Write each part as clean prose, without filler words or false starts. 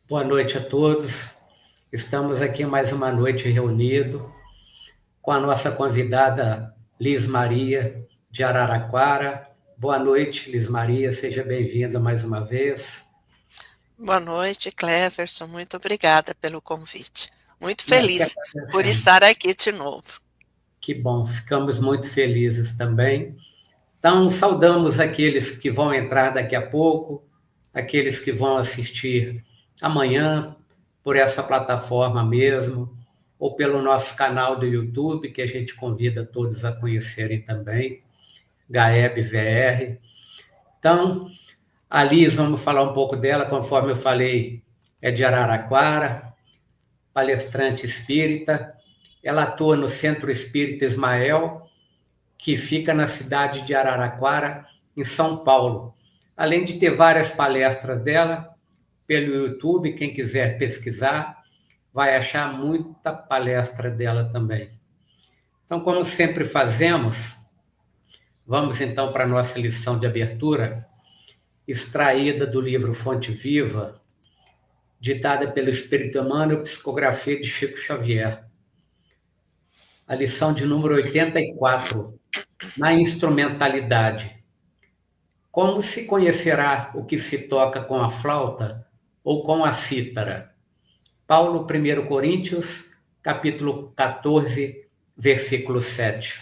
Boa noite a todos. Estamos aqui mais uma noite reunidos com a nossa convidada Liz Maria, de Araraquara. Boa noite, Liz Maria, seja bem-vinda mais uma vez. Boa noite, Cleverson. Muito obrigada pelo convite. Muito Nós que feliz por estar aqui de novo. Que bom, ficamos muito felizes também. Então, saudamos aqueles que vão entrar daqui a pouco, aqueles que vão assistir amanhã por essa plataforma mesmo, ou pelo nosso canal do YouTube, que a gente convida todos a conhecerem também, Gaeb VR. Então, a Liz, vamos falar um pouco dela, conforme eu falei, é de Araraquara, palestrante espírita. Ela atua no Centro Espírita Ismael, que fica na cidade de Araraquara, em São Paulo. Além de ter várias palestras dela pelo YouTube, quem quiser pesquisar, vai achar muita palestra dela também. Então, como sempre fazemos, vamos então para a nossa lição de abertura, extraída do livro Fonte Viva, ditada pelo Espírito Emmanuel, psicografia de Chico Xavier. A lição de número 84, na instrumentalidade. Como se conhecerá o que se toca com a flauta ou com a cítara? Paulo, 1 Coríntios, capítulo 14, versículo 7.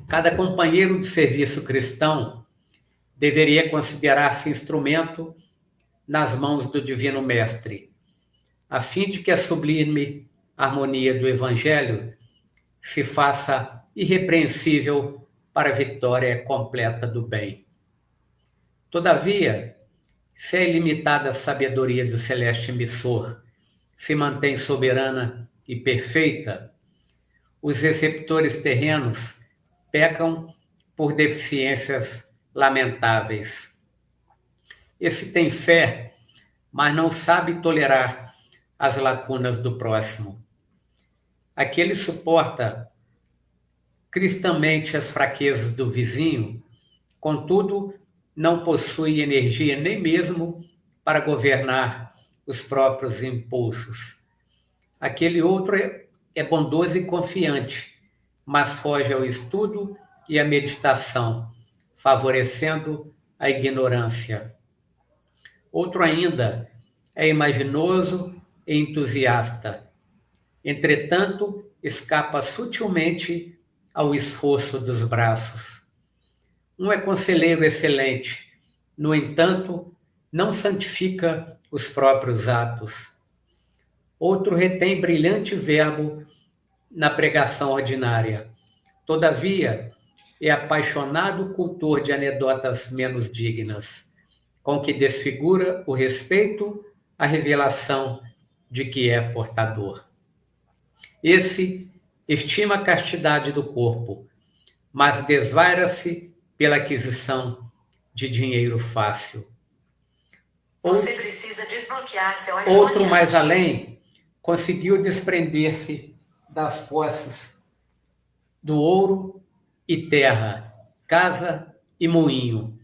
Cada companheiro de serviço cristão deveria considerar-se instrumento nas mãos do Divino Mestre, a fim de que a sublime harmonia do Evangelho se faça irrepreensível para a vitória completa do bem. Todavia, se a ilimitada sabedoria do celeste emissor se mantém soberana e perfeita, os receptores terrenos pecam por deficiências lamentáveis. Esse tem fé, mas não sabe tolerar as lacunas do próximo. Aquele suporta cristamente as fraquezas do vizinho, contudo, não possui energia nem mesmo para governar os próprios impulsos. Aquele outro é bondoso e confiante, mas foge ao estudo e à meditação, favorecendo a ignorância. Outro ainda é imaginoso e entusiasta. Entretanto, escapa sutilmente ao esforço dos braços. Um é conselheiro excelente, no entanto, não santifica os próprios atos. Outro retém brilhante verbo na pregação ordinária. Todavia, é apaixonado cultor de anedotas menos dignas, com que desfigura o respeito à revelação de que é portador. Esse estima a castidade do corpo, mas desvaira-se pela aquisição de dinheiro fácil. Você precisa desbloquear seu iPhone. Outro mais além conseguiu desprender-se das posses do ouro e terra, casa e moinho,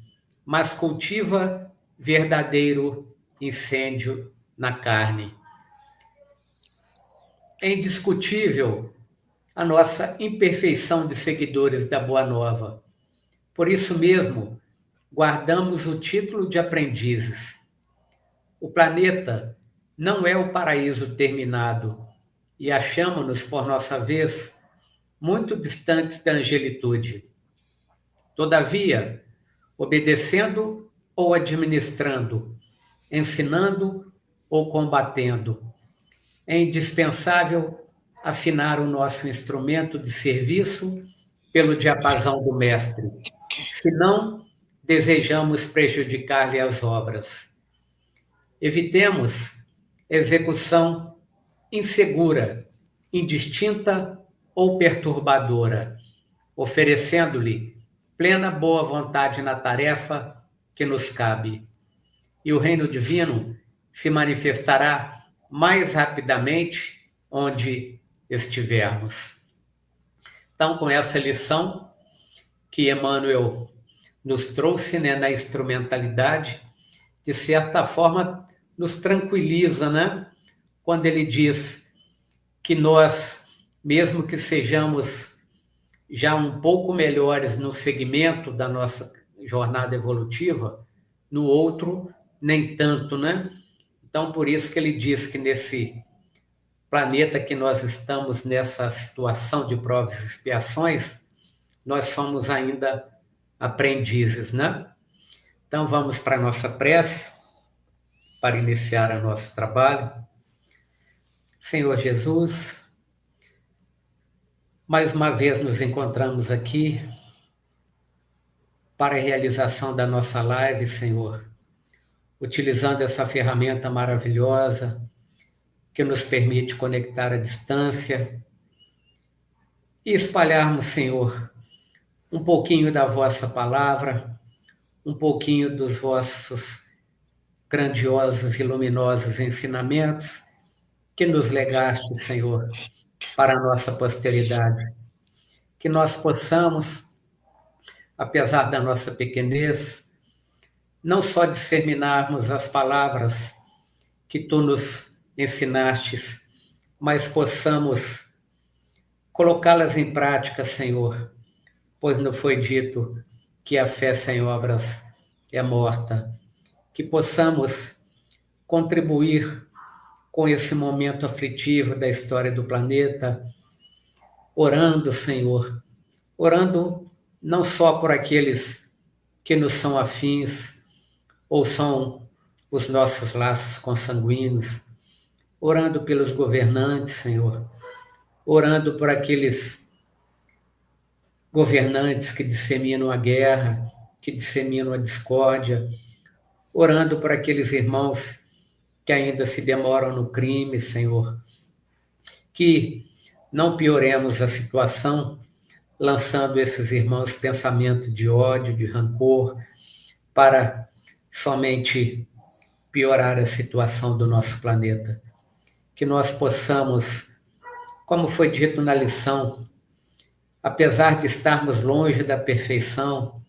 mas cultiva verdadeiro incêndio na carne. É indiscutível a nossa imperfeição de seguidores da Boa Nova. Por isso mesmo, guardamos o título de aprendizes. O planeta não é o paraíso terminado e achamos-nos, por nossa vez, muito distantes da angelitude. Todavia, obedecendo ou administrando, ensinando ou combatendo, é indispensável afinar o nosso instrumento de serviço pelo diapasão do Mestre, senão desejamos prejudicar-lhe as obras. Evitemos execução insegura, indistinta ou perturbadora, oferecendo-lhe plena boa vontade na tarefa que nos cabe. E o reino divino se manifestará mais rapidamente onde estivermos. Então, com essa lição que Emmanuel nos trouxe, na instrumentalidade, de certa forma, nos tranquiliza, né? Quando ele diz que nós, mesmo que sejamos já um pouco melhores no segmento da nossa jornada evolutiva, no outro, nem tanto, né? Então, por isso que ele diz que nesse planeta que nós estamos, nessa situação de provas e expiações, nós somos ainda aprendizes, né? Então, vamos para a nossa prece, para iniciar o nosso trabalho. Senhor Jesus, mais uma vez nos encontramos aqui para a realização da nossa live, Senhor, utilizando essa ferramenta maravilhosa que nos permite conectar à distância e espalharmos, Senhor, um pouquinho da vossa palavra, um pouquinho dos vossos grandiosos e luminosos ensinamentos que nos legaste, Senhor, para a nossa posteridade. Que nós possamos, apesar da nossa pequenez, não só disseminarmos as palavras que tu nos ensinastes, mas possamos colocá-las em prática, Senhor, pois não foi dito que a fé sem obras é morta. Que possamos contribuir com esse momento aflitivo da história do planeta, orando, Senhor, orando não só por aqueles que nos são afins ou são os nossos laços consanguíneos, orando pelos governantes, Senhor, orando por aqueles governantes que disseminam a guerra, que disseminam a discórdia, orando por aqueles irmãos que ainda se demoram no crime, Senhor, que não pioremos a situação, lançando esses irmãos pensamento de ódio, de rancor, para somente piorar a situação do nosso planeta. Que nós possamos, como foi dito na lição, apesar de estarmos longe da perfeição,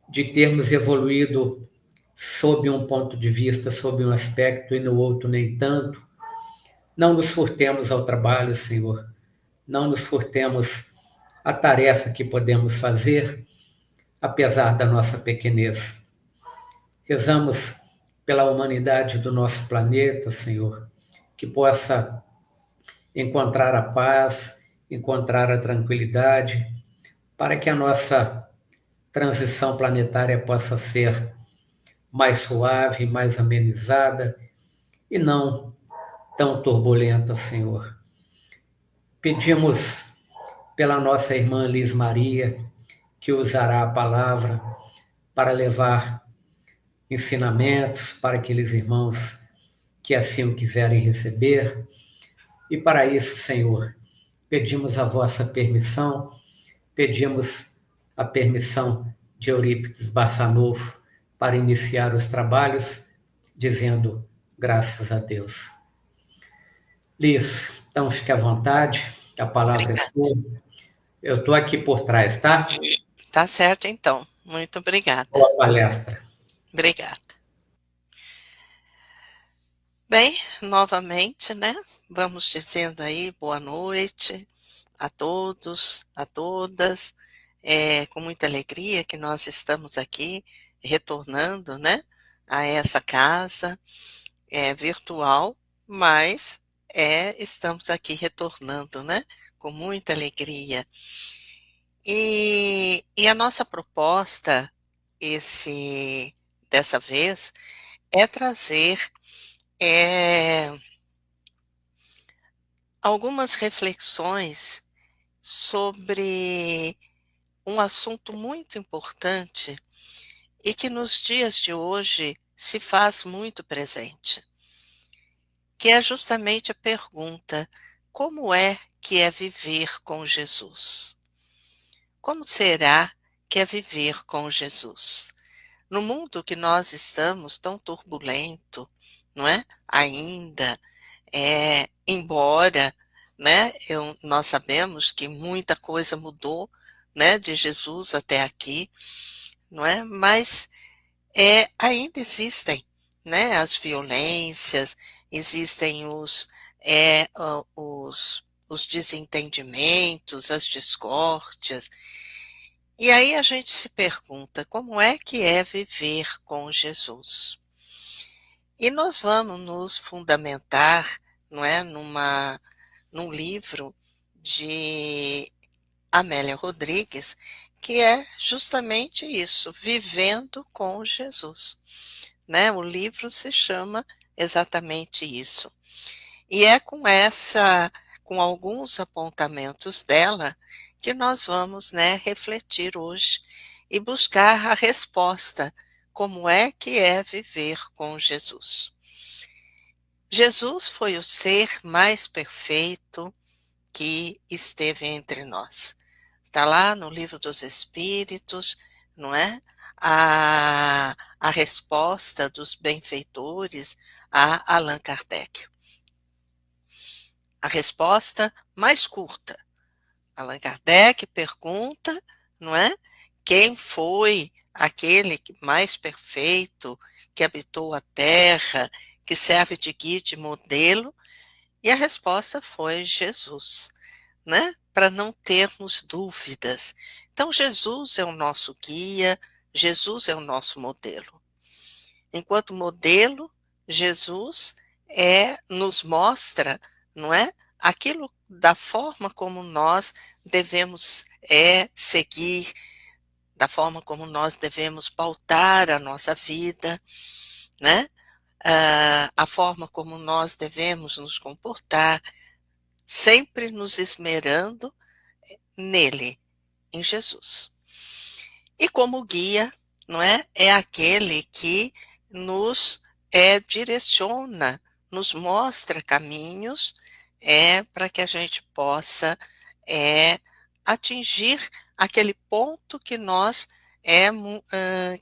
de termos evoluído sob um ponto de vista, sob um aspecto e no outro nem tanto, não nos furtemos ao trabalho, Senhor. Não nos furtemos à tarefa que podemos fazer, apesar da nossa pequenez. Rezamos pela humanidade do nosso planeta, Senhor, que possa encontrar a paz, encontrar a tranquilidade, para que a nossa transição planetária possa ser mais suave, mais amenizada e não tão turbulenta, Senhor. Pedimos pela nossa irmã Liz Maria, que usará a palavra para levar ensinamentos para aqueles irmãos que assim o quiserem receber. E para isso, Senhor, pedimos a vossa permissão, pedimos a permissão de Eurípides Barçanufo para iniciar os trabalhos, dizendo graças a Deus. Liz, então fique à vontade, a palavra é sua. Eu estou aqui por trás, tá? Tá certo, então. Muito obrigada. Boa palestra. Obrigada. Bem, novamente, né? Vamos dizendo aí boa noite a todos, a todas. É com muita alegria que nós estamos aqui retornando, né? A essa casa virtual, mas estamos aqui retornando, né? Com muita alegria. E a nossa proposta, dessa vez, é trazer algumas reflexões sobre um assunto muito importante e que nos dias de hoje se faz muito presente, que é justamente a pergunta: como é que é viver com Jesus? Como será que é viver com Jesus? No mundo que nós estamos tão turbulento, não é? Ainda, embora, né, nós sabemos que muita coisa mudou, né, de Jesus até aqui, não é? Mas ainda existem, né, as violências, existem os desentendimentos, as discórdias. E aí a gente se pergunta, como é que é viver com Jesus? E nós vamos nos fundamentar, não é, num livro de Amélia Rodrigues, que é justamente isso, Vivendo com Jesus, né? O livro se chama exatamente isso. E é com alguns apontamentos dela, que nós vamos, né, refletir hoje e buscar a resposta, como é que é viver com Jesus. Jesus foi o ser mais perfeito que esteve entre nós. Está lá no Livro dos Espíritos, não é? A resposta dos benfeitores a Allan Kardec. A resposta mais curta. Allan Kardec pergunta, não é? Quem foi aquele mais perfeito que habitou a Terra, que serve de guia e modelo? E a resposta foi Jesus, né? Para não termos dúvidas. Então, Jesus é o nosso guia, Jesus é o nosso modelo. Enquanto modelo, Jesus nos mostra, não é? Aquilo da forma como nós devemos seguir, da forma como nós devemos pautar a nossa vida, né? A forma como nós devemos nos comportar, sempre nos esmerando nele, em Jesus. E como guia, não é? É aquele que nos direciona, nos mostra caminhos para que a gente possa atingir aquele ponto que nós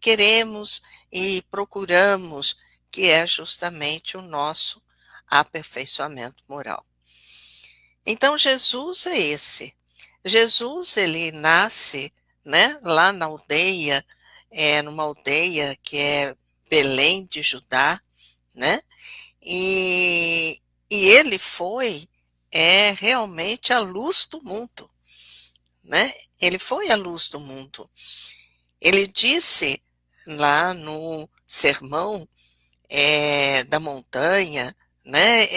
queremos e procuramos, que é justamente o nosso aperfeiçoamento moral. Então, Jesus é esse. Jesus, ele nasce, né, lá na aldeia, numa aldeia que é Belém de Judá, né? E ele foi realmente a luz do mundo, né? Ele foi a luz do mundo. Ele disse lá no Sermão da Montanha, né?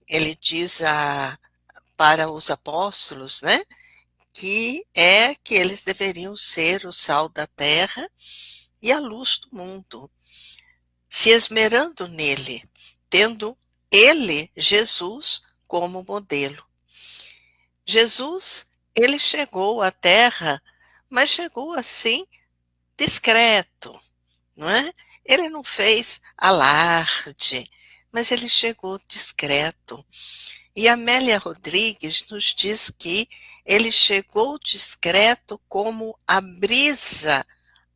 Ele diz para os apóstolos, né? Que eles deveriam ser o sal da terra e a luz do mundo, se esmerando nele, tendo ele, Jesus, como modelo. Jesus, ele chegou à terra, mas chegou assim, discreto, não é? Ele não fez alarde, mas ele chegou discreto. E Amélia Rodrigues nos diz que ele chegou discreto como a brisa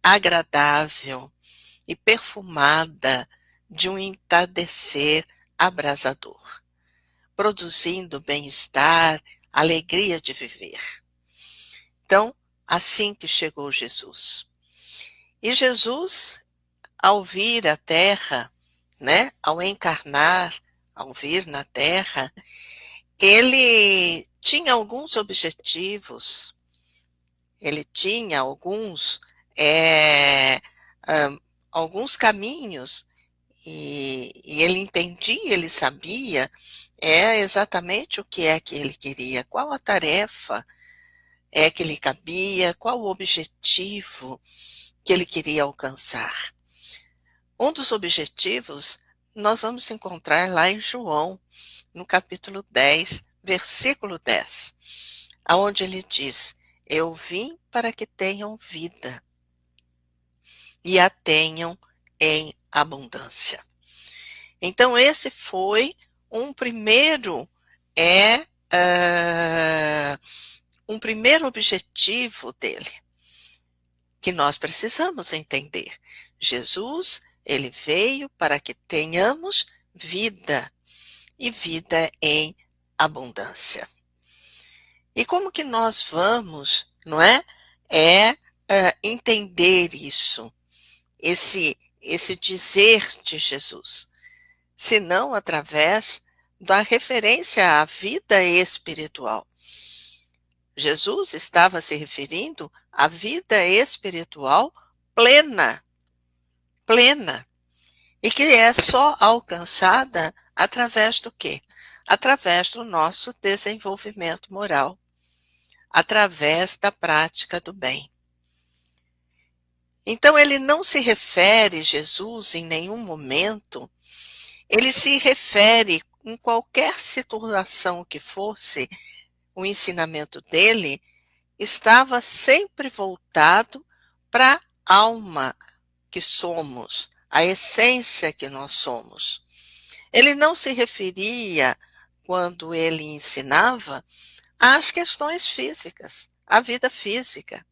agradável e perfumada de um entardecer abrasador, produzindo bem-estar, alegria de viver. Então, assim que chegou Jesus. E Jesus, ao vir à Terra, né, ao encarnar, ao vir na Terra, ele tinha alguns objetivos, ele tinha alguns caminhos, e ele entendia, ele sabia exatamente o que é que ele queria, qual a tarefa que lhe cabia, qual o objetivo que ele queria alcançar. Um dos objetivos nós vamos encontrar lá em João, no capítulo 10, versículo 10, aonde ele diz: eu vim para que tenham vida e a tenham em abundância. Então esse foi um primeiro objetivo dele, que nós precisamos entender. Jesus, ele veio para que tenhamos vida, e vida em abundância. E como que nós vamos, não é, entender isso, esse dizer de Jesus, senão através da referência à vida espiritual. Jesus estava se referindo à vida espiritual plena, plena, e que é só alcançada através do quê? Através do nosso desenvolvimento moral, através da prática do bem. Então, ele não se refere, Jesus, em nenhum momento, ele se refere, em qualquer situação que fosse, o ensinamento dele estava sempre voltado para a alma que somos, a essência que nós somos. Ele não se referia, quando ele ensinava, às questões físicas, à vida física.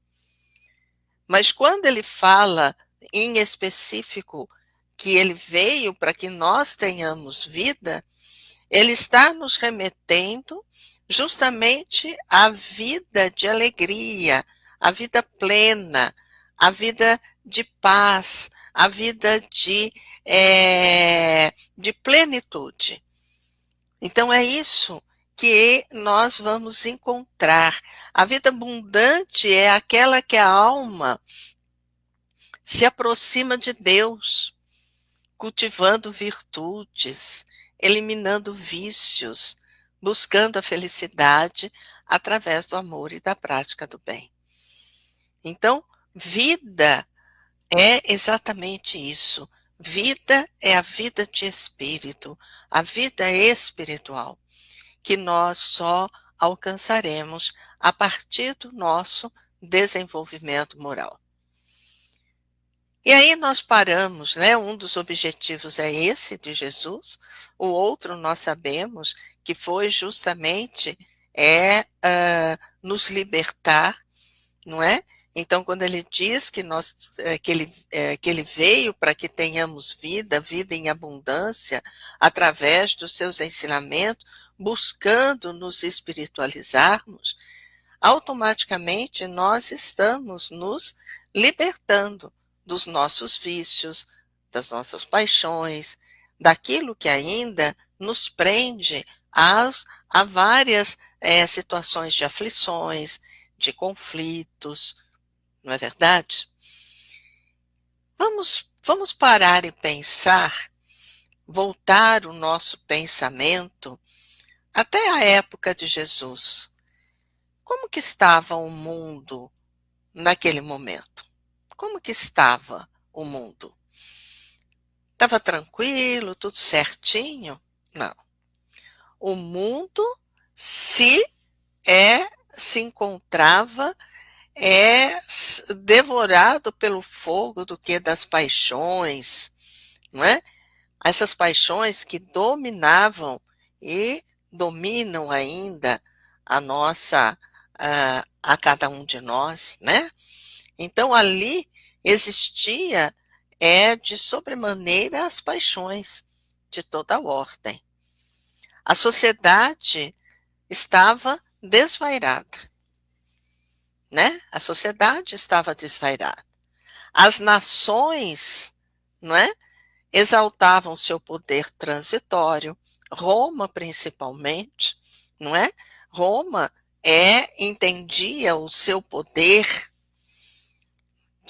Mas quando ele fala, em específico, que ele veio para que nós tenhamos vida, ele está nos remetendo justamente à vida de alegria, à vida plena, à vida de paz, à vida de plenitude. Então é isso que nós vamos encontrar. A vida abundante é aquela que a alma se aproxima de Deus, cultivando virtudes, eliminando vícios, buscando a felicidade através do amor e da prática do bem. Então, vida é exatamente isso. Vida é a vida de espírito, a vida espiritual, que nós só alcançaremos a partir do nosso desenvolvimento moral. E aí nós paramos, né? Um dos objetivos é esse de Jesus, o outro nós sabemos que foi justamente nos libertar, não é? Então, quando ele diz que ele veio para que tenhamos vida, vida em abundância, através dos seus ensinamentos, buscando nos espiritualizarmos, automaticamente nós estamos nos libertando dos nossos vícios, das nossas paixões, daquilo que ainda nos prende a várias situações de aflições, de conflitos, não é verdade? Vamos parar e pensar, voltar o nosso pensamento até a época de Jesus. Como que estava o mundo naquele momento? Como que estava o mundo? Estava tranquilo, tudo certinho? Não. O mundo se encontrava devorado pelo fogo das paixões, não é? Essas paixões que dominavam e dominam ainda a cada um de nós, né? Então ali existia de sobremaneira as paixões de toda ordem. A sociedade estava desvairada, né? A sociedade estava desvairada. As nações, não é? Exaltavam seu poder transitório, Roma principalmente, não é? Roma entendia o seu poder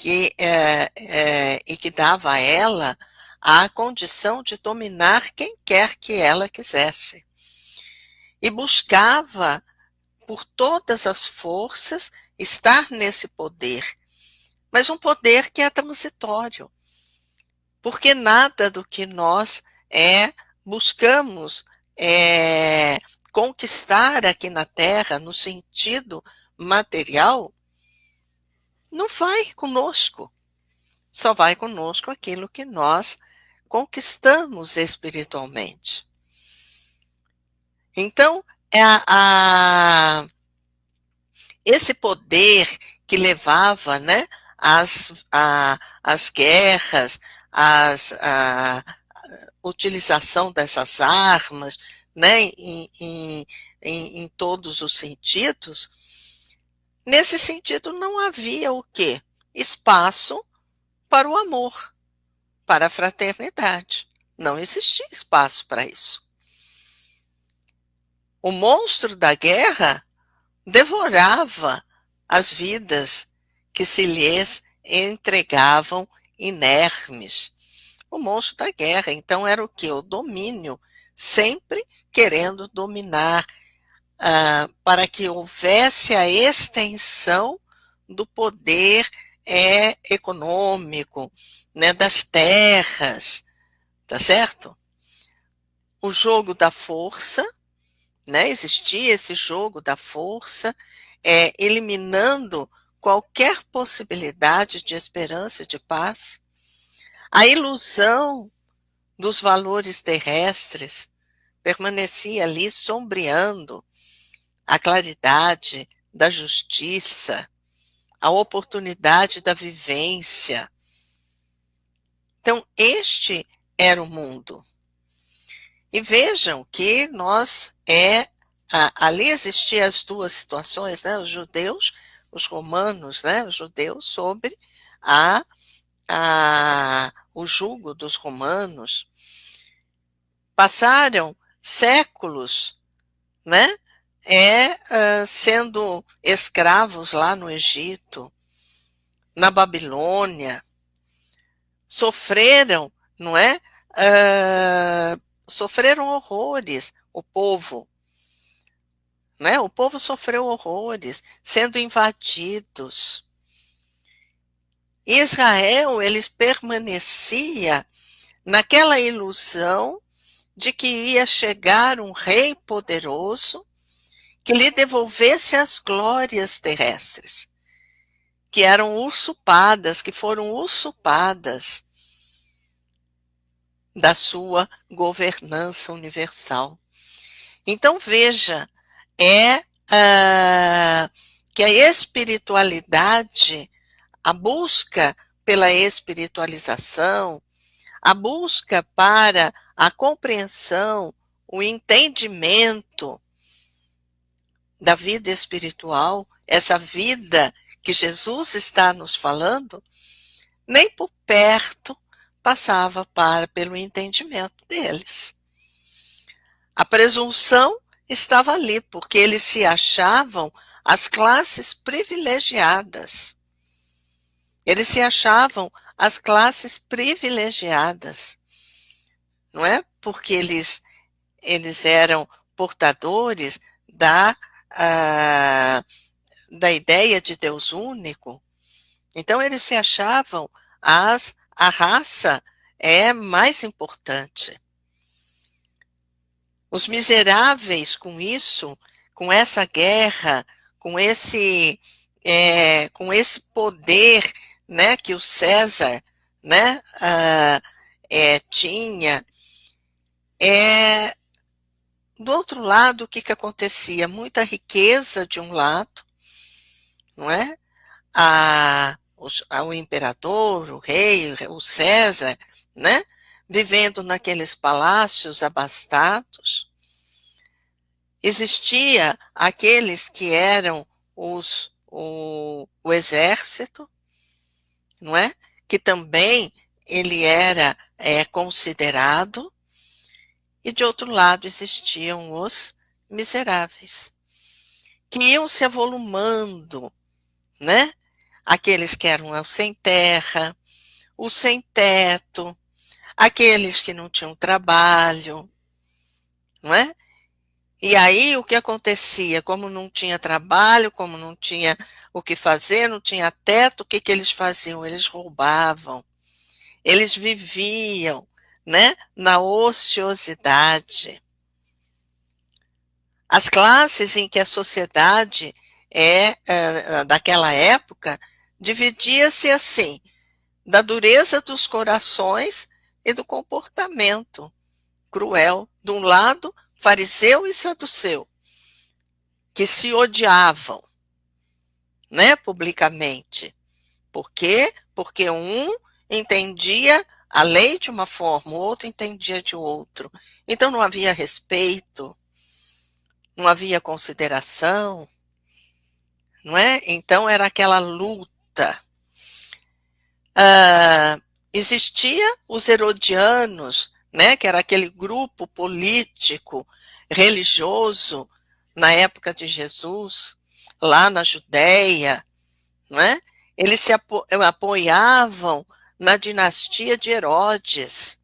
e que dava a ela a condição de dominar quem quer que ela quisesse. E buscava, por todas as forças, estar nesse poder, mas um poder que é transitório, porque nada do que nós buscamos conquistar aqui na Terra, no sentido material, não vai conosco. Só vai conosco aquilo que nós conquistamos espiritualmente. Então, esse poder que levava, né, as guerras, a utilização dessas armas, né, em todos os sentidos, nesse sentido não havia o quê? Espaço para o amor. para a fraternidade. Não existia espaço para isso. O monstro da guerra devorava as vidas que se lhes entregavam inermes. O monstro da guerra, então, era o quê? O domínio, sempre querendo dominar, para que houvesse a extensão do poder econômico, né, das terras, tá certo? O jogo da força, né, existia esse jogo da força, eliminando qualquer possibilidade de esperança e de paz. A ilusão dos valores terrestres permanecia ali sombreando a claridade da justiça, a oportunidade da vivência. Então, este era o mundo. E vejam que ali existiam as duas situações, né? Os judeus, os romanos, né? Os judeus sobre o jugo dos romanos. Passaram séculos, né? Sendo escravos lá no Egito, na Babilônia, sofreram, não é? Sofreram horrores, o povo, né? O povo sofreu horrores, sendo invadidos. Israel, eles permanecia naquela ilusão de que ia chegar um rei poderoso que lhe devolvesse as glórias terrestres, que eram usurpadas, que foram usurpadas da sua governança universal. Então, veja, que a espiritualidade, a busca pela espiritualização, a busca para a compreensão, o entendimento da vida espiritual, essa vida que Jesus está nos falando, nem por perto passava pelo entendimento deles. A presunção estava ali, porque eles se achavam as classes privilegiadas. Eles se achavam as classes privilegiadas, não é? Porque eles eram portadores da ideia de Deus único. Então, eles se achavam a raça mais importante. Os miseráveis com isso, com essa guerra, com esse poder, né, que o César, né, tinha, do outro lado, o que acontecia? Muita riqueza de um lado, não é? O imperador, o rei, o César, né? Vivendo naqueles palácios abastados. Existia aqueles que eram o exército, não é? Que também ele era considerado. E de outro lado existiam os miseráveis, que iam se avolumando, né? Aqueles que eram os sem terra, os sem teto, aqueles que não tinham trabalho, não é? E aí o que acontecia? Como não tinha trabalho, como não tinha o que fazer, não tinha teto, o que eles faziam? Eles roubavam, eles viviam, né, na ociosidade. As classes em que a sociedade daquela época dividia-se assim, da dureza dos corações e do comportamento cruel. De um lado, fariseu e saduceu, que se odiavam, né, publicamente. Por quê? Porque um entendia a lei de uma forma, o outro entendia de outro. Então não havia respeito, não havia consideração, não é? Então era aquela luta. existia os herodianos, né, que era aquele grupo político, religioso, na época de Jesus, lá na Judéia, não é? Eles se apoiavam na dinastia de Herodes,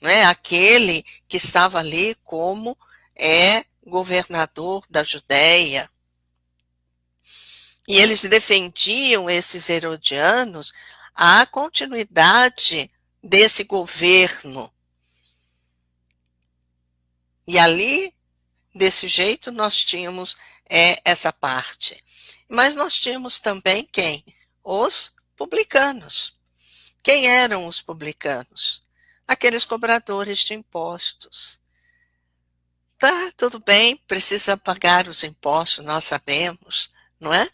não é? Aquele que estava ali como governador da Judéia. E eles defendiam, esses herodianos, a continuidade desse governo. E ali, desse jeito, nós tínhamos essa parte. Mas nós tínhamos também quem? Os publicanos. Quem eram os publicanos? Aqueles cobradores de impostos. Tá, tudo bem, precisa pagar os impostos, nós sabemos, não é?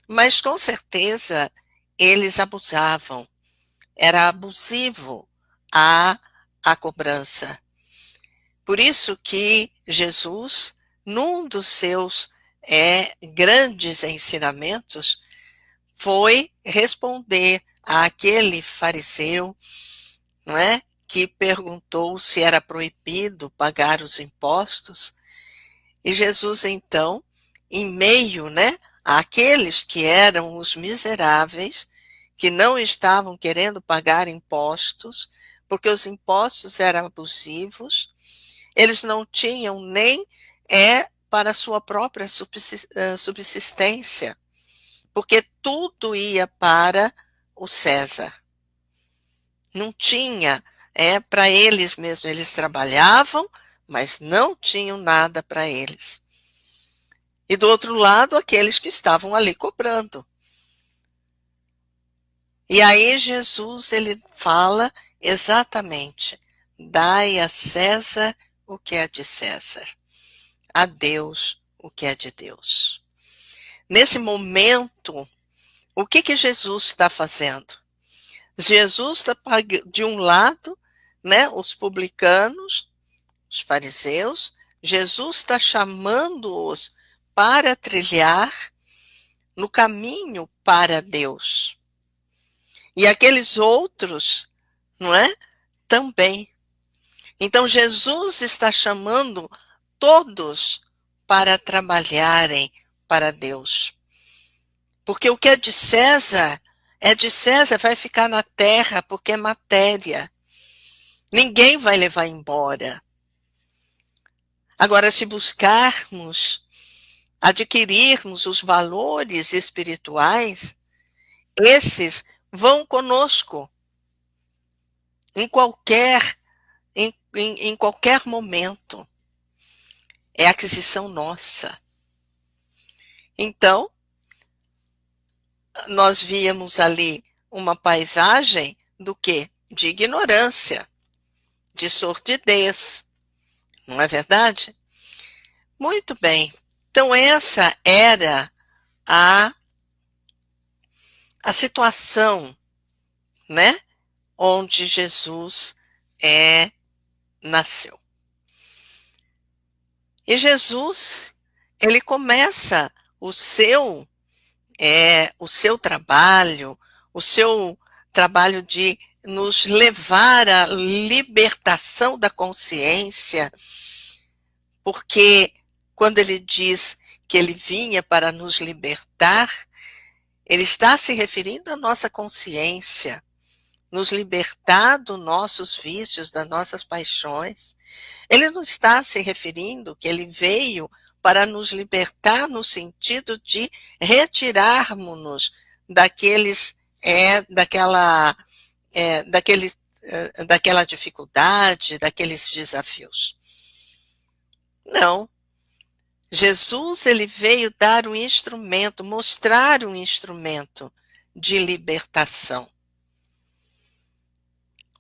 Mas com certeza eles abusavam. Era abusivo a cobrança. Por isso que Jesus, num dos seus grandes ensinamentos, foi responder àquele fariseu, não é, que perguntou se era proibido pagar os impostos. E Jesus, então, em meio, né, àqueles que eram os miseráveis, que não estavam querendo pagar impostos, porque os impostos eram abusivos, eles não tinham nem para a sua própria subsistência, porque tudo ia para o César. Não tinha, para eles mesmos, eles trabalhavam, mas não tinham nada para eles. E do outro lado, aqueles que estavam ali cobrando. E aí Jesus, ele fala exatamente: dai a César o que é de César, a Deus o que é de Deus. Nesse momento, o que Jesus está fazendo? Jesus está, de um lado, né, os publicanos, os fariseus, Jesus está chamando-os para trilhar no caminho para Deus. E aqueles outros, não é? Também. Então, Jesus está chamando todos para trabalharem para Deus. Porque o que é de César, vai ficar na terra, porque é matéria. Ninguém vai levar embora. Agora, se buscarmos, adquirirmos os valores espirituais, esses vão conosco em qualquer momento. É aquisição nossa. Então, nós víamos ali uma paisagem do quê? De ignorância, de sordidez. Não é verdade? Muito bem. Então, essa era a situação, né, onde Jesus nasceu. E Jesus, ele começa o seu trabalho, de nos levar à libertação da consciência, porque quando ele diz que ele vinha para nos libertar, ele está se referindo à nossa consciência, nos libertar dos nossos vícios, das nossas paixões. Ele não está se referindo que ele veio para nos libertar no sentido de retirarmos-nos daquela dificuldade, daqueles desafios. Não. Jesus, ele veio dar um instrumento, mostrar um instrumento de libertação,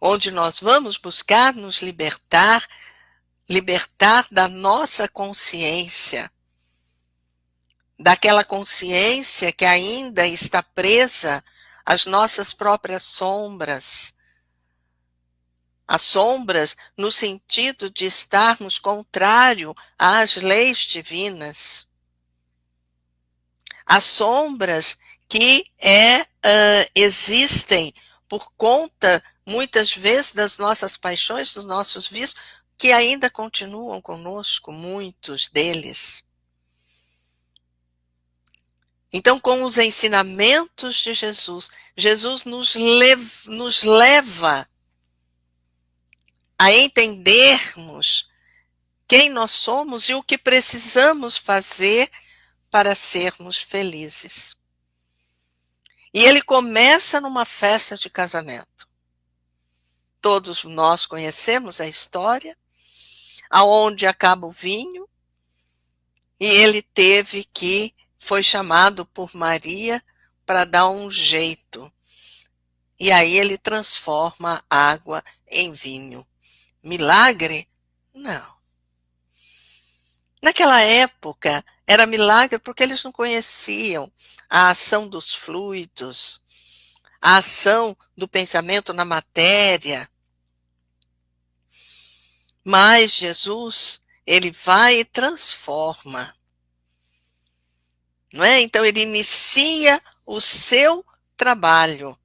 onde nós vamos buscar nos libertar da nossa consciência, daquela consciência que ainda está presa às nossas próprias sombras, as sombras no sentido de estarmos contrário às leis divinas, as sombras que existem por conta, muitas vezes, das nossas paixões, dos nossos vícios, que ainda continuam conosco, muitos deles. Então, com os ensinamentos de Jesus, Jesus nos leva a entendermos quem nós somos e o que precisamos fazer para sermos felizes. E ele começa numa festa de casamento. Todos nós conhecemos a história, aonde acaba o vinho, e ele foi chamado por Maria para dar um jeito. E aí ele transforma água em vinho. Milagre? Não. Naquela época, era milagre porque eles não conheciam a ação dos fluidos, a ação do pensamento na matéria. Mas Jesus, ele vai e transforma. Não é? Então, ele inicia o seu trabalho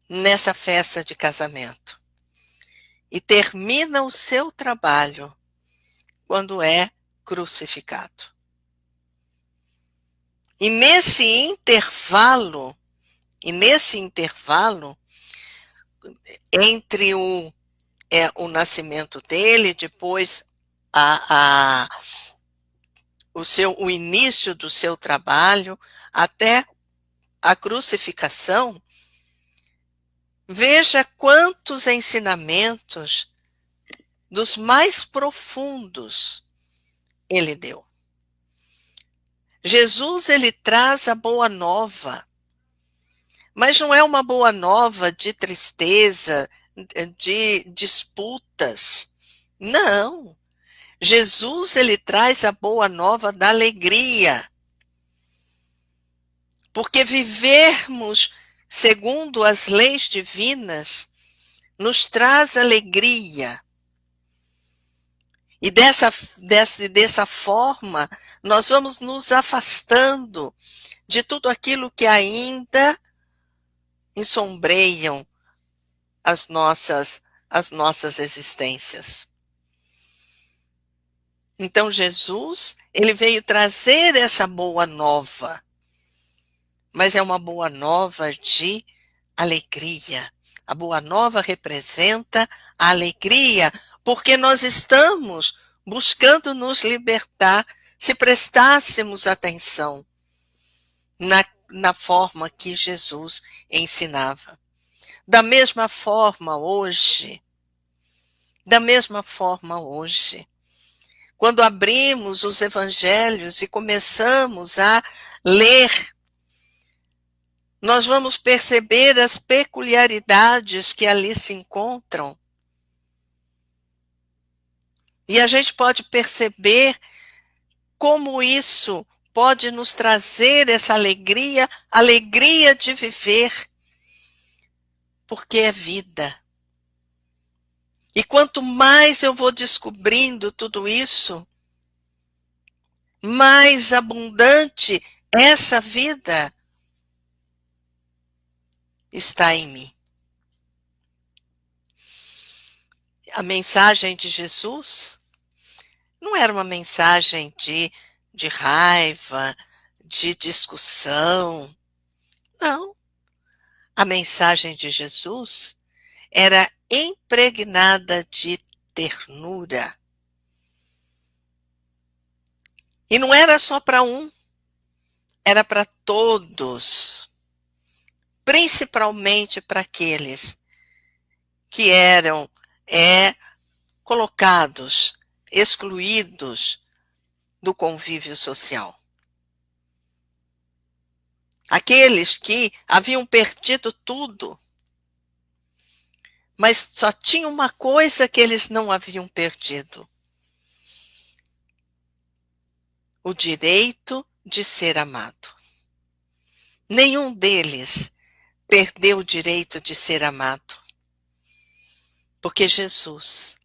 nessa festa de casamento. E termina o seu trabalho quando é crucificado. E nesse intervalo, entre o nascimento dele, depois o início do seu trabalho, até a crucificação, veja quantos ensinamentos dos mais profundos ele deu. Jesus, ele traz a boa nova, mas não é uma boa nova de tristeza, de disputas. Não. Jesus, ele traz a boa nova da alegria. Porque vivermos segundo as leis divinas nos traz alegria. E dessa forma, nós vamos nos afastando de tudo aquilo que ainda ensombreiam as nossas existências. Então, Jesus, ele veio trazer essa boa nova, mas é uma boa nova de alegria. A boa nova representa a alegria, porque nós estamos buscando nos libertar, se prestássemos atenção na forma que Jesus ensinava. Da mesma forma hoje, quando abrimos os evangelhos e começamos a ler, nós vamos perceber as peculiaridades que ali se encontram. E a gente pode perceber como isso pode nos trazer essa alegria de viver, porque é vida. E quanto mais eu vou descobrindo tudo isso, mais abundante essa vida está em mim. A mensagem de Jesus não era uma mensagem de raiva, de discussão. Não. A mensagem de Jesus era impregnada de ternura. E não era só para um, era para todos. Principalmente para aqueles que eram colocados, excluídos do convívio social. Aqueles que haviam perdido tudo, mas só tinha uma coisa que eles não haviam perdido: o direito de ser amado. Nenhum deles perdeu o direito de ser amado, porque Jesus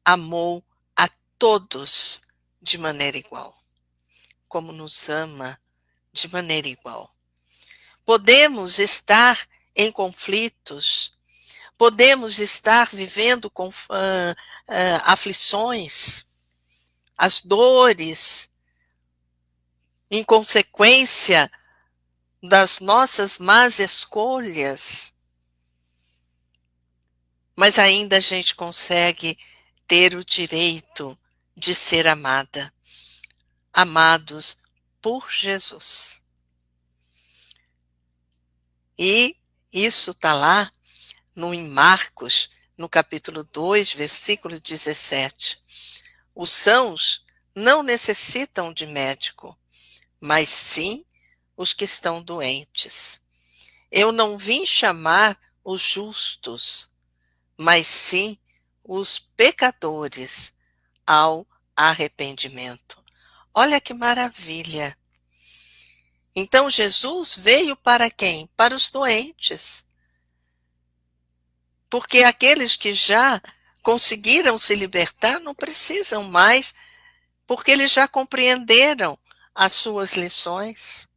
amou a todos de maneira igual, como nos ama de maneira igual. Podemos estar em conflitos, podemos estar vivendo com aflições, as dores, em consequência das nossas más escolhas, mas ainda a gente consegue ter o direito de ser amada, amados por Jesus. E isso está lá em Marcos, no capítulo 2, versículo 17. Os sãos não necessitam de médico, mas sim os que estão doentes. Eu não vim chamar os justos, mas sim os pecadores ao arrependimento. Olha que maravilha! Então Jesus veio para quem? Para os doentes. Porque aqueles que já conseguiram se libertar não precisam mais, porque eles já compreenderam as suas lições.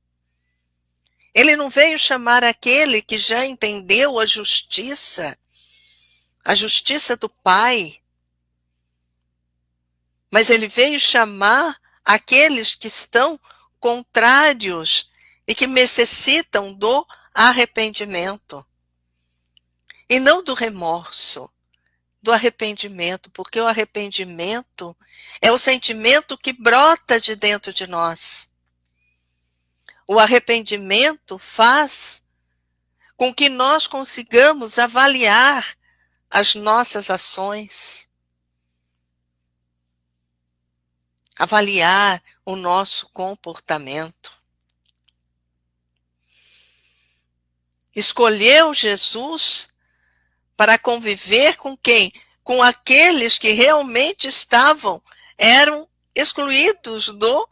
Ele não veio chamar aquele que já entendeu a justiça do Pai, mas ele veio chamar aqueles que estão contrários e que necessitam do arrependimento. E não do remorso, do arrependimento, porque o arrependimento é o sentimento que brota de dentro de nós. O arrependimento faz com que nós consigamos avaliar as nossas ações, avaliar o nosso comportamento. Escolheu Jesus para conviver com quem? Com aqueles que realmente eram excluídos do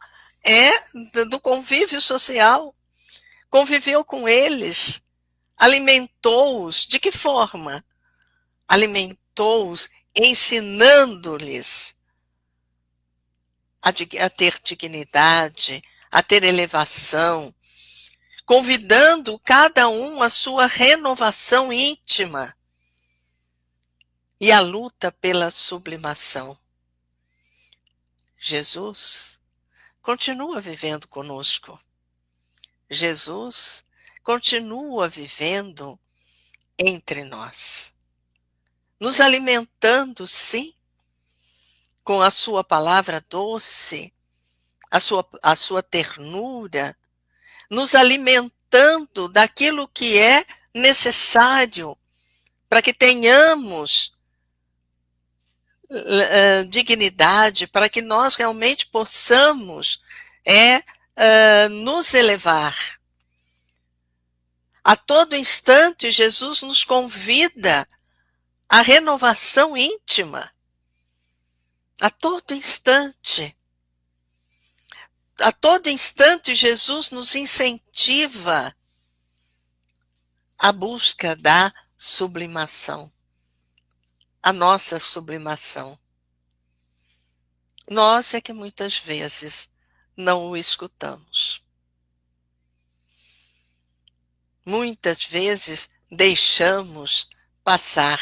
convívio social. Conviveu com eles, alimentou-os. De que forma? Alimentou-os ensinando-lhes a ter dignidade, a ter elevação, convidando cada um à sua renovação íntima e a luta pela sublimação. Jesus continua vivendo conosco. Jesus continua vivendo entre nós, nos alimentando, sim, com a sua palavra doce, a sua ternura, nos alimentando daquilo que é necessário para que tenhamos dignidade, para que nós realmente possamos nos elevar. A todo instante, Jesus nos convida à renovação íntima. A todo instante. A todo instante, Jesus nos incentiva à busca da sublimação. A nossa sublimação. Nós é que muitas vezes não o escutamos. Muitas vezes deixamos passar,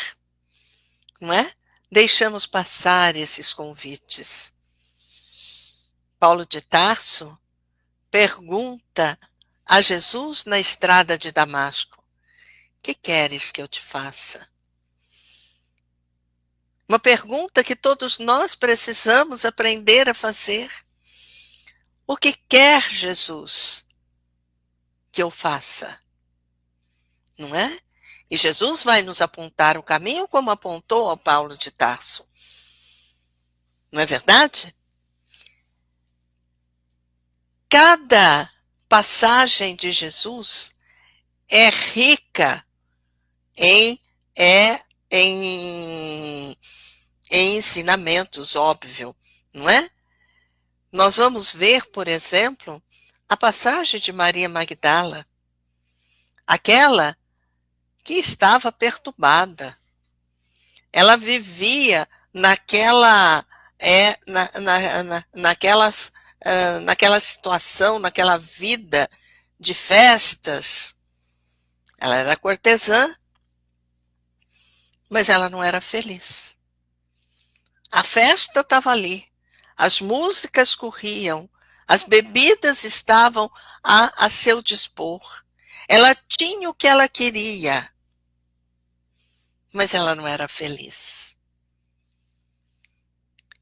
não é? Deixamos passar esses convites. Paulo de Tarso pergunta a Jesus na estrada de Damasco: que queres que eu te faça? Uma pergunta que todos nós precisamos aprender a fazer. O que quer Jesus que eu faça? Não é? E Jesus vai nos apontar o caminho como apontou ao Paulo de Tarso. Não é verdade? Cada passagem de Jesus é rica em ensinamentos, óbvio, não é? Nós vamos ver, por exemplo, a passagem de Maria Magdala, aquela que estava perturbada. Ela vivia naquela situação, naquela vida de festas. Ela era cortesã, mas ela não era feliz. A festa estava ali, as músicas corriam, as bebidas estavam a seu dispor. Ela tinha o que ela queria, mas ela não era feliz.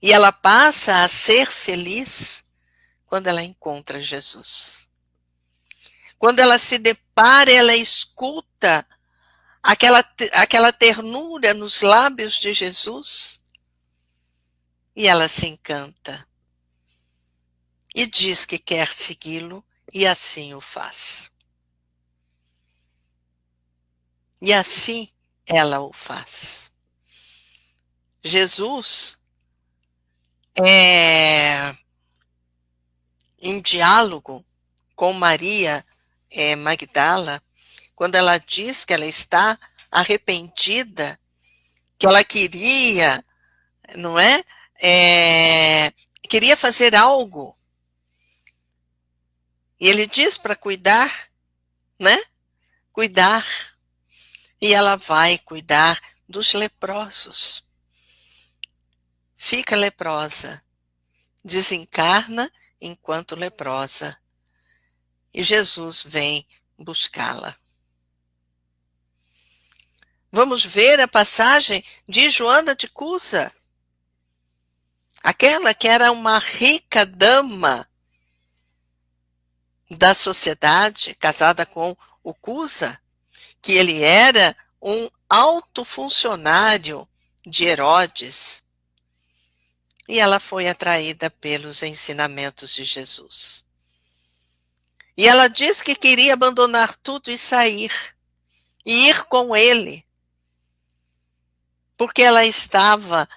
E ela passa a ser feliz quando ela encontra Jesus. Quando ela se depara, ela escuta aquela ternura nos lábios de Jesus e ela se encanta. E diz que quer segui-lo e assim o faz. E assim ela o faz. Jesus em diálogo com Maria Magdala, quando ela diz que ela está arrependida, que ela queria, não é? Queria fazer algo. E ele diz para cuidar, né? Cuidar. E ela vai cuidar dos leprosos. Fica leprosa. Desencarna enquanto leprosa. E Jesus vem buscá-la. Vamos ver a passagem de Joana de Cusa. Aquela que era uma rica dama da sociedade, casada com o Cusa, que ele era um alto funcionário de Herodes. E ela foi atraída pelos ensinamentos de Jesus. E ela diz que queria abandonar tudo e sair, e ir com ele. Porque ela estava,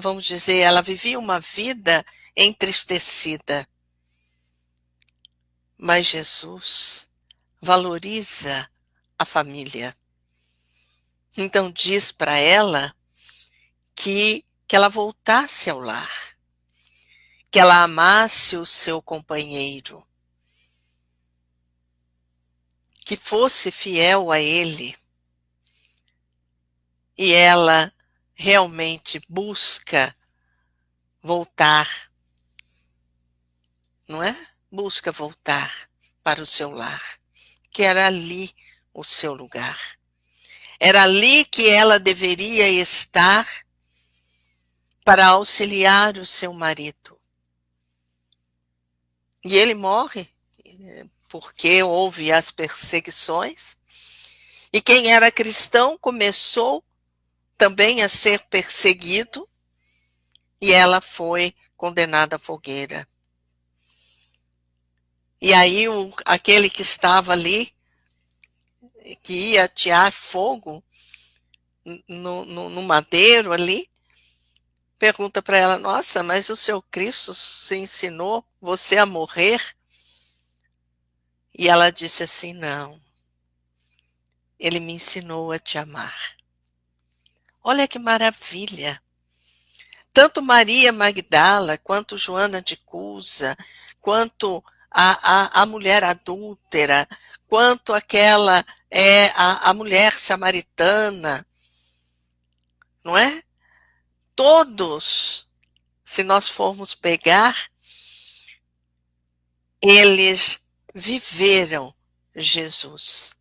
vamos dizer, ela vivia uma vida entristecida. Mas Jesus valoriza a família. Então diz para ela que ela voltasse ao lar, que ela amasse o seu companheiro, que fosse fiel a ele. E ela realmente busca voltar, não é? Busca voltar para o seu lar, que era ali o seu lugar. Era ali que ela deveria estar para auxiliar o seu marido. E ele morre porque houve as perseguições. E quem era cristão começou também a ser perseguido. E ela foi condenada à fogueira. E aí aquele que estava ali, que ia atear fogo no madeiro ali, pergunta para ela: nossa, mas o seu Cristo se ensinou você a morrer? E ela disse assim: não, ele me ensinou a te amar. Olha que maravilha! Tanto Maria Magdala, quanto Joana de Cusa, quanto a mulher adúltera, quanto aquela a mulher samaritana, não é? Todos, se nós formos pegar, eles viveram Jesus.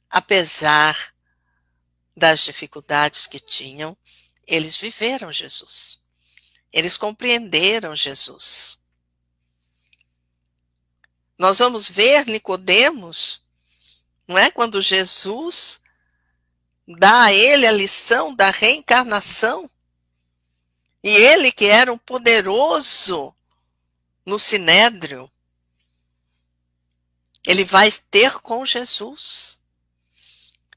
Apesar das dificuldades que tinham, eles viveram Jesus. Eles compreenderam Jesus. Nós vamos ver Nicodemos, não é? Quando Jesus dá a ele a lição da reencarnação. E ele, que era um poderoso no Sinédrio, ele vai ter com Jesus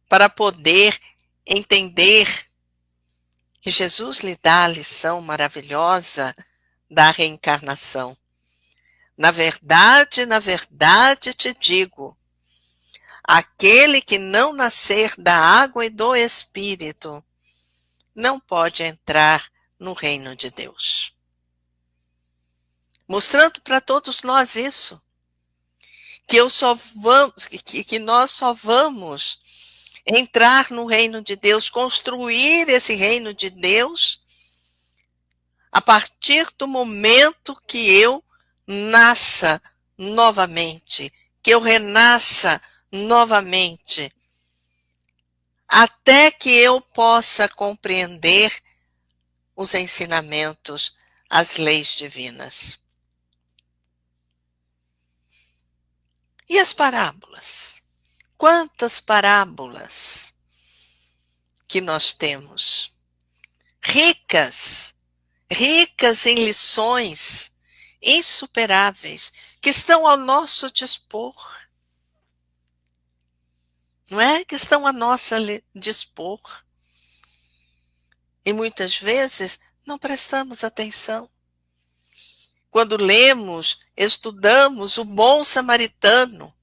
para poder entender que Jesus lhe dá a lição maravilhosa da reencarnação. Na verdade te digo, aquele que não nascer da água e do Espírito não pode entrar no reino de Deus. Mostrando para todos nós isso, que nós só vamos entrar no reino de Deus, construir esse reino de Deus, a partir do momento que eu nasça novamente, que eu renasça novamente, até que eu possa compreender os ensinamentos, as leis divinas. E as parábolas? Quantas parábolas que nós temos? Ricas em lições insuperáveis que estão ao nosso dispor. Não é? Que estão a nosso dispor. E muitas vezes não prestamos atenção. Quando lemos, estudamos o bom samaritano,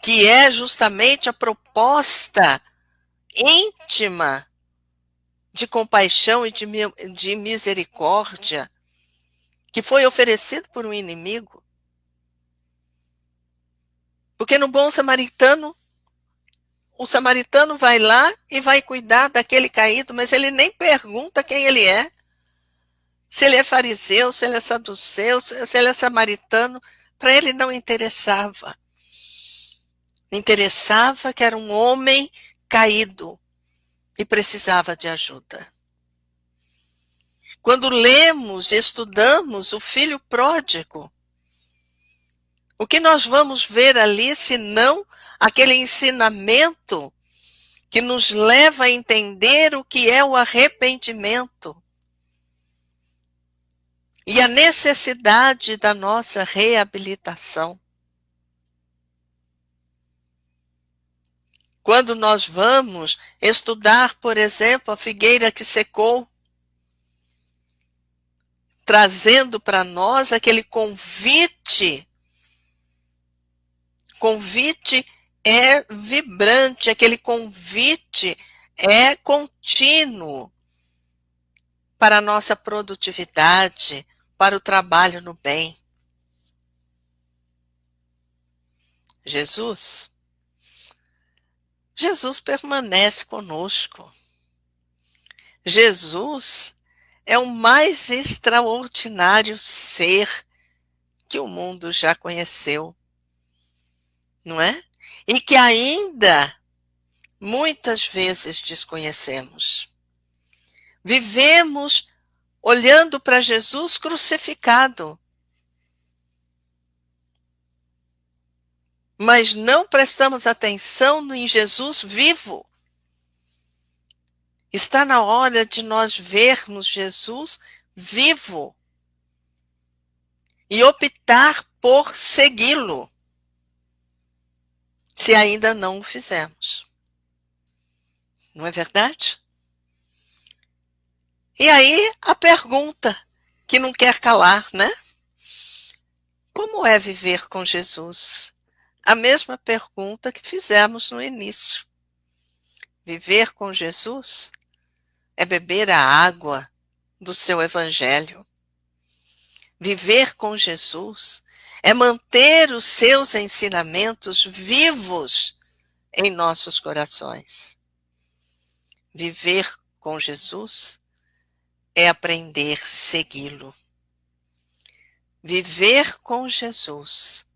que é justamente a proposta íntima de compaixão e de misericórdia que foi oferecido por um inimigo. Porque no bom samaritano, o samaritano vai lá e vai cuidar daquele caído, mas ele nem pergunta quem ele é. Se ele é fariseu, se ele é saduceu, se ele é samaritano, para ele não interessava. Interessava que era um homem caído e precisava de ajuda. Quando lemos, estudamos o filho pródigo, o que nós vamos ver ali, senão aquele ensinamento que nos leva a entender o que é o arrependimento e a necessidade da nossa reabilitação. Quando nós vamos estudar, por exemplo, a figueira que secou, trazendo para nós aquele convite. Convite é vibrante, aquele convite é contínuo para a nossa produtividade, para o trabalho no bem. Jesus permanece conosco. Jesus é o mais extraordinário ser que o mundo já conheceu, não é? E que ainda muitas vezes desconhecemos. Vivemos olhando para Jesus crucificado, mas não prestamos atenção em Jesus vivo. Está na hora de nós vermos Jesus vivo e optar por segui-lo, se ainda não o fizemos. Não é verdade? E aí a pergunta que não quer calar, né? Como é viver com Jesus? A mesma pergunta que fizemos no início. Viver com Jesus é beber a água do seu evangelho. Viver com Jesus é manter os seus ensinamentos vivos em nossos corações. Viver com Jesus é aprender a segui-lo. Viver com Jesus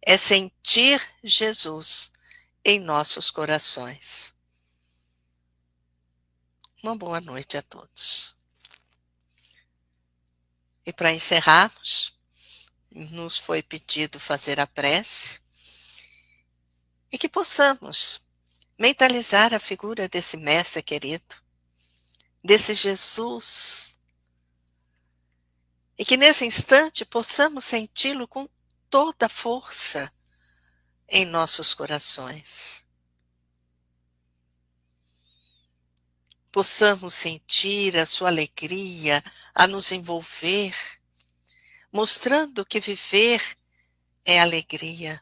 é sentir Jesus em nossos corações. Uma boa noite a todos. E para encerrarmos, nos foi pedido fazer a prece e que possamos mentalizar a figura desse mestre querido, desse Jesus, e que nesse instante possamos senti-lo com toda a força em nossos corações. Possamos sentir a sua alegria a nos envolver, mostrando que viver é alegria.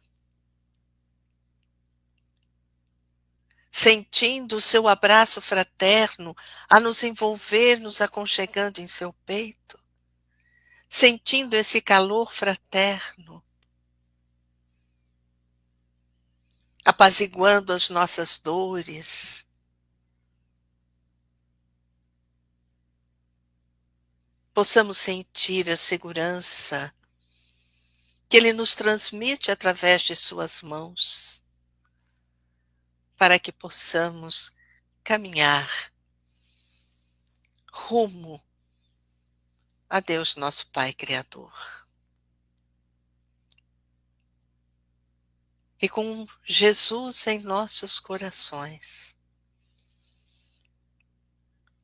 Sentindo o seu abraço fraterno a nos envolver, nos aconchegando em seu peito. Sentindo esse calor fraterno apaziguando as nossas dores, possamos sentir a segurança que Ele nos transmite através de Suas mãos, para que possamos caminhar rumo a Deus, nosso Pai Criador. E com Jesus em nossos corações,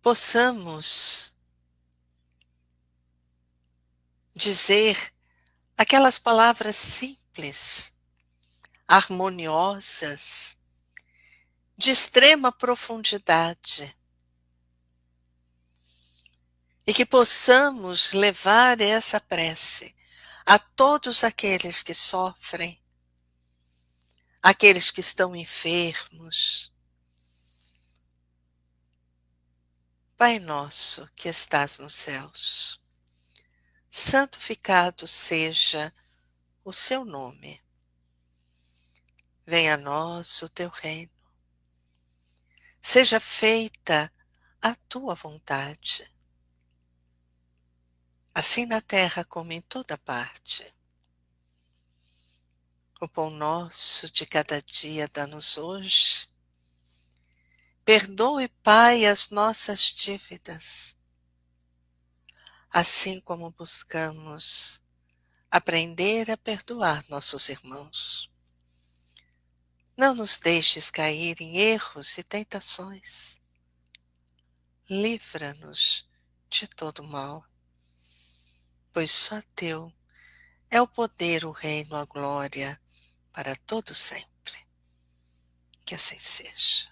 possamos dizer aquelas palavras simples, harmoniosas, de extrema profundidade, e que possamos levar essa prece a todos aqueles que sofrem, aqueles que estão enfermos. Pai nosso que estás nos céus, santificado seja o seu nome. Venha a nós o teu reino. Seja feita a tua vontade, assim na terra como em toda parte. O pão nosso de cada dia dá-nos hoje. Perdoe, Pai, as nossas dívidas, assim como buscamos aprender a perdoar nossos irmãos. Não nos deixes cair em erros e tentações. Livra-nos de todo mal, pois só teu é o poder, o reino, a glória, para todo sempre. Que assim seja.